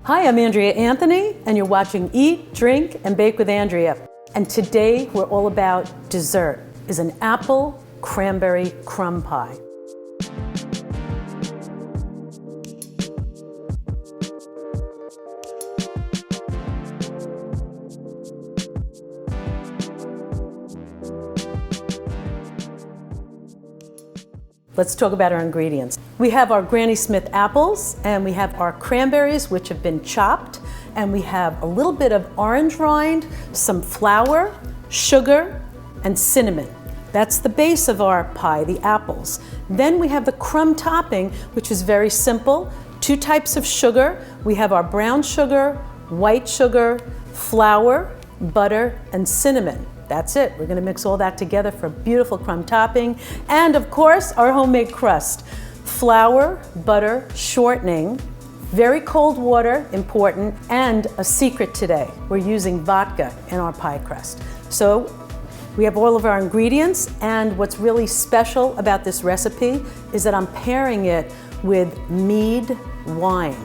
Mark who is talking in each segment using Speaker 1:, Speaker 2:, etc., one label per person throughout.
Speaker 1: Hi, I'm Andrea Anthony, and you're watching Eat, Drink, and Bake with Andrea. And today we're all about dessert, is an apple cranberry crumb pie. Let's talk about our ingredients. We have our Granny Smith apples, and we have our cranberries, which have been chopped, and we have a little bit of orange rind, some flour, sugar, and cinnamon. That's the base of our pie, the apples. Then we have the crumb topping, which is very simple. 2 types of sugar. We have our brown sugar, white sugar, flour, butter, and cinnamon. That's it. We're going to mix all that together for a beautiful crumb topping. And of course, our homemade crust. Flour, butter, shortening, very cold water, important, and a secret today. We're using vodka in our pie crust. So we have all of our ingredients, and what's really special about this recipe is that I'm pairing it with mead wine.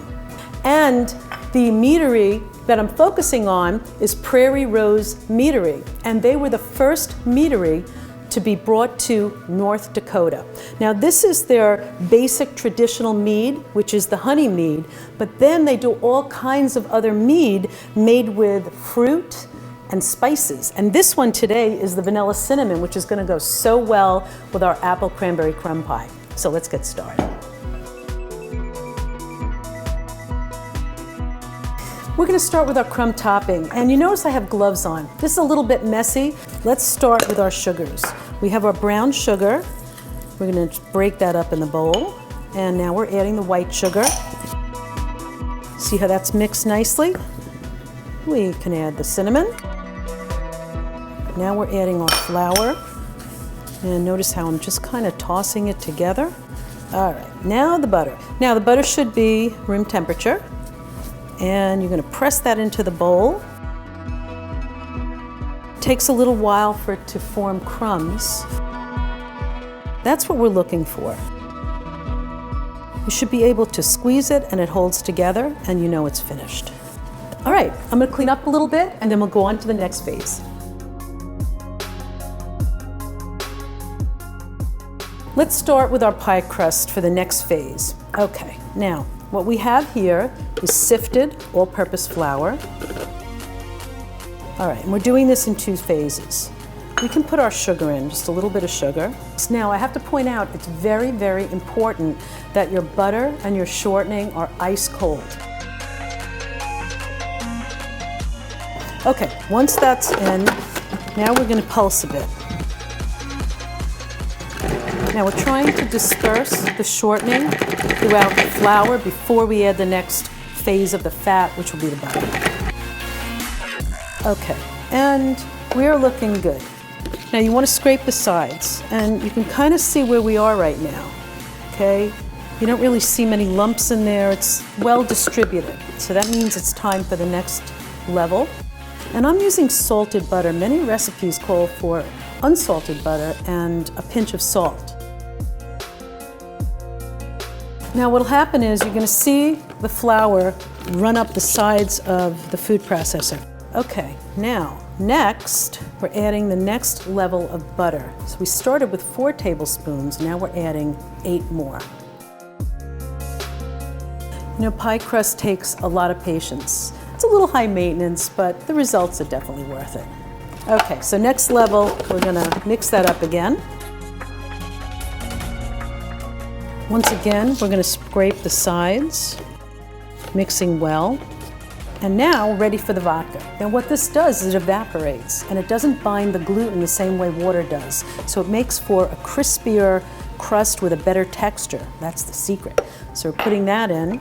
Speaker 1: And the meadery that I'm focusing on is Prairie Rose Meadery, and they were the first meadery to be brought to North Dakota. Now this is their basic traditional mead, which is the honey mead, but then they do all kinds of other mead made with fruit and spices. And this one today is the vanilla cinnamon, which is gonna go so well with our apple cranberry crumb pie. So let's get started. We're going to start with our crumb topping, and you notice I have gloves on. This is a little bit messy. Let's start with our sugars. We have our brown sugar. We're going to break that up in the bowl, and now we're adding the white sugar. See how that's mixed nicely? We can add the cinnamon. Now we're adding our flour, and notice how I'm just kind of tossing it together. All right, now the butter. Now the butter should be room temperature. And you're going to press that into the bowl. It takes a little while for it to form crumbs. That's what we're looking for. You should be able to squeeze it and it holds together, and you know it's finished. All right, I'm going to clean up a little bit and then we'll go on to the next phase. Let's start with our pie crust for the next phase. Okay, now what we have here is sifted all-purpose flour. All right, and we're doing this in 2 phases. We can put our sugar in, just a little bit of sugar. Now I have to point out, it's very, very important that your butter and your shortening are ice cold. Okay, once that's in, now we're going to pulse a bit. Now we're trying to disperse the shortening throughout the flour before we add the next phase of the fat, which will be the butter. Okay, and we're looking good. Now you want to scrape the sides, and you can kind of see where we are right now, okay? You don't really see many lumps in there. It's well distributed, so that means it's time for the next level. And I'm using salted butter. Many recipes call for unsalted butter and a pinch of salt. Now what'll happen is you're going to see the flour run up the sides of the food processor. Okay, now next we're adding the next level of butter. So we started with 4 tablespoons, now we're adding 8 more. You know, pie crust takes a lot of patience. It's a little high maintenance, but the results are definitely worth it. Okay, so next level, we're going to mix that up again. Once again, we're going to scrape the sides, mixing well. And now we're ready for the vodka. Now what this does is it evaporates, and it doesn't bind the gluten the same way water does. So it makes for a crispier crust with a better texture. That's the secret. So we're putting that in,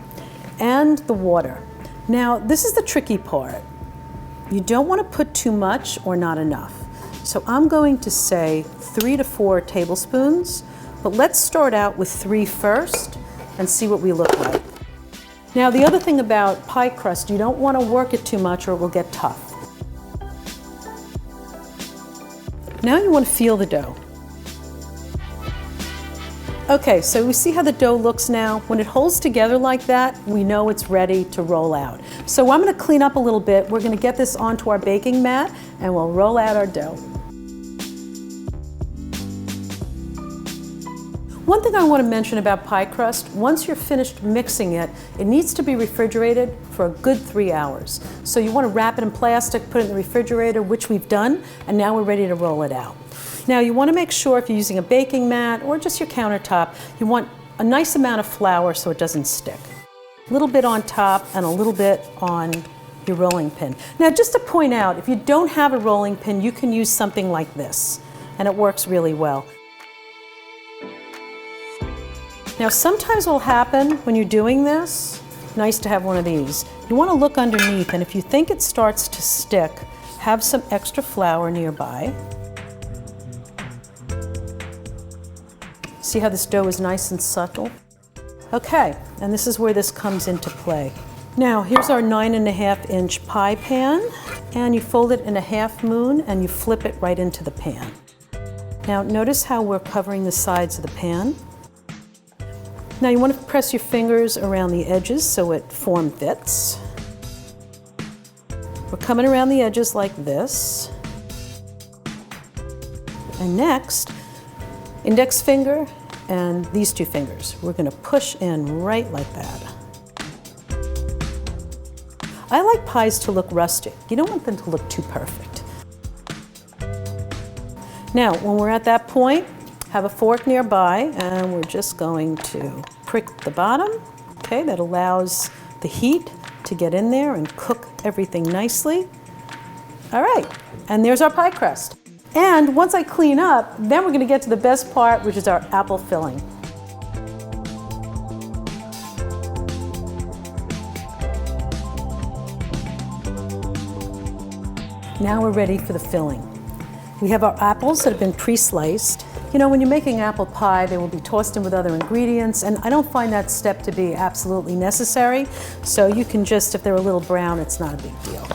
Speaker 1: and the water. Now this is the tricky part. You don't want to put too much or not enough. So I'm going to say 3 to 4 tablespoons. But let's start out with 3 first and see what we look like. Now the other thing about pie crust, you don't want to work it too much or it will get tough. Now you want to feel the dough. Okay, so we see how the dough looks now. When it holds together like that, we know it's ready to roll out. So I'm gonna clean up a little bit. We're gonna get this onto our baking mat and we'll roll out our dough. One thing I want to mention about pie crust, once you're finished mixing it, it needs to be refrigerated for a good 3 hours. So you want to wrap it in plastic, put it in the refrigerator, which we've done, and now we're ready to roll it out. Now you want to make sure if you're using a baking mat or just your countertop, you want a nice amount of flour so it doesn't stick. A little bit on top and a little bit on your rolling pin. Now just to point out, if you don't have a rolling pin, you can use something like this, and it works really well. Now sometimes what will happen when you're doing this, nice to have one of these, you want to look underneath, and if you think it starts to stick, have some extra flour nearby. See how this dough is nice and supple? Okay, and this is where this comes into play. Now here's our 9.5-inch pie pan, and you fold it in a half moon and you flip it right into the pan. Now notice how we're covering the sides of the pan. Now you want to press your fingers around the edges so it form fits. We're coming around the edges like this. And next, index finger and these two fingers. We're going to push in right like that. I like pies to look rustic. You don't want them to look too perfect. Now, when we're at that point, have a fork nearby, and we're just going to prick the bottom. Okay, that allows the heat to get in there and cook everything nicely. All right, and there's our pie crust. And once I clean up, then we're gonna get to the best part, which is our apple filling. Now we're ready for the filling. We have our apples that have been pre-sliced. You know, when you're making apple pie, they will be tossed in with other ingredients, and I don't find that step to be absolutely necessary. So you can just, if they're a little brown, it's not a big deal.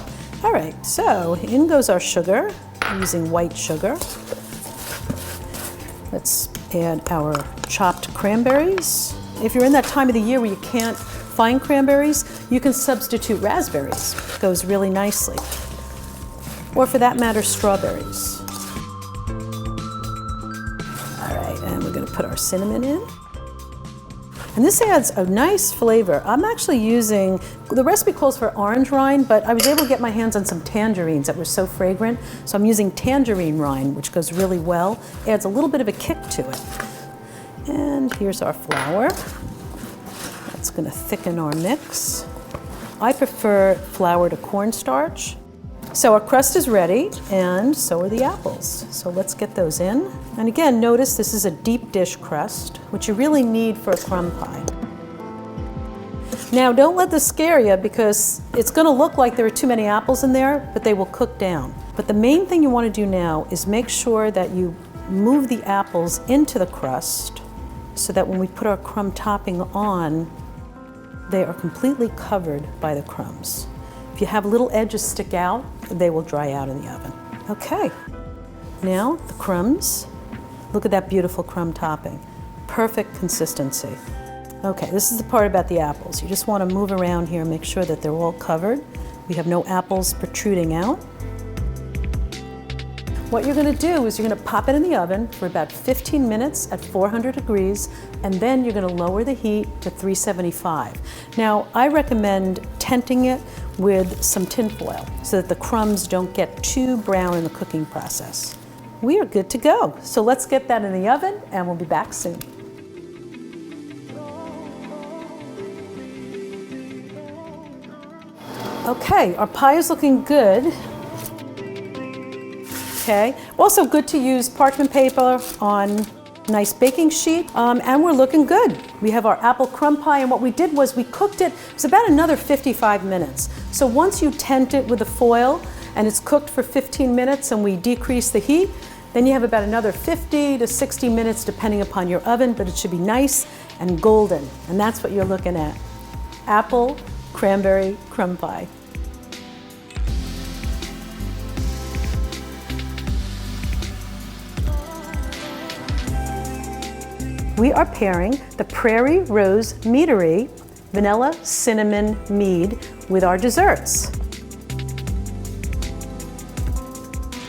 Speaker 1: All right, so in goes our sugar. I'm using white sugar. Let's add our chopped cranberries. If you're in that time of the year where you can't find cranberries, you can substitute raspberries. It goes really nicely. Or for that matter, strawberries. All right, and we're gonna put our cinnamon in. And this adds a nice flavor. I'm actually using, the recipe calls for orange rind, but I was able to get my hands on some tangerines that were so fragrant. So I'm using tangerine rind, which goes really well. Adds a little bit of a kick to it. And here's our flour. That's gonna thicken our mix. I prefer flour to cornstarch. So our crust is ready, and so are the apples. So let's get those in. And again, notice this is a deep dish crust, which you really need for a crumb pie. Now don't let this scare you, because it's gonna look like there are too many apples in there, but they will cook down. But the main thing you wanna do now is make sure that you move the apples into the crust so that when we put our crumb topping on, they are completely covered by the crumbs. If you have little edges stick out, they will dry out in the oven. Okay, now the crumbs. Look at that beautiful crumb topping. Perfect consistency. Okay, this is the part about the apples. You just want to move around here and make sure that they're all covered. We have no apples protruding out. What you're going to do is you're going to pop it in the oven for about 15 minutes at 400 degrees, and then you're going to lower the heat to 375. Now, I recommend tenting it with some tin foil so that the crumbs don't get too brown in the cooking process. We are good to go. So let's get that in the oven, and we'll be back soon. Okay, our pie is looking good. Okay, also good to use parchment paper on nice baking sheet, and we're looking good. We have our apple crumb pie, and what we did was we cooked it, it's about another 55 minutes. So once you tent it with the foil and it's cooked for 15 minutes and we decrease the heat, then you have about another 50 to 60 minutes depending upon your oven, but it should be nice and golden, and that's what you're looking at. Apple cranberry crumb pie. we are pairing the Prairie Rose Meadery Vanilla Cinnamon Mead with our desserts.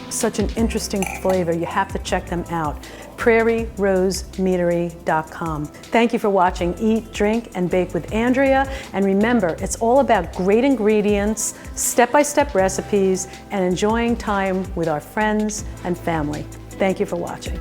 Speaker 1: Such an interesting flavor. You have to check them out. prairierosemeadery.com. Thank you for watching Eat, Drink, and Bake with Andrea. And remember, it's all about great ingredients, step-by-step recipes, and enjoying time with our friends and family. Thank you for watching.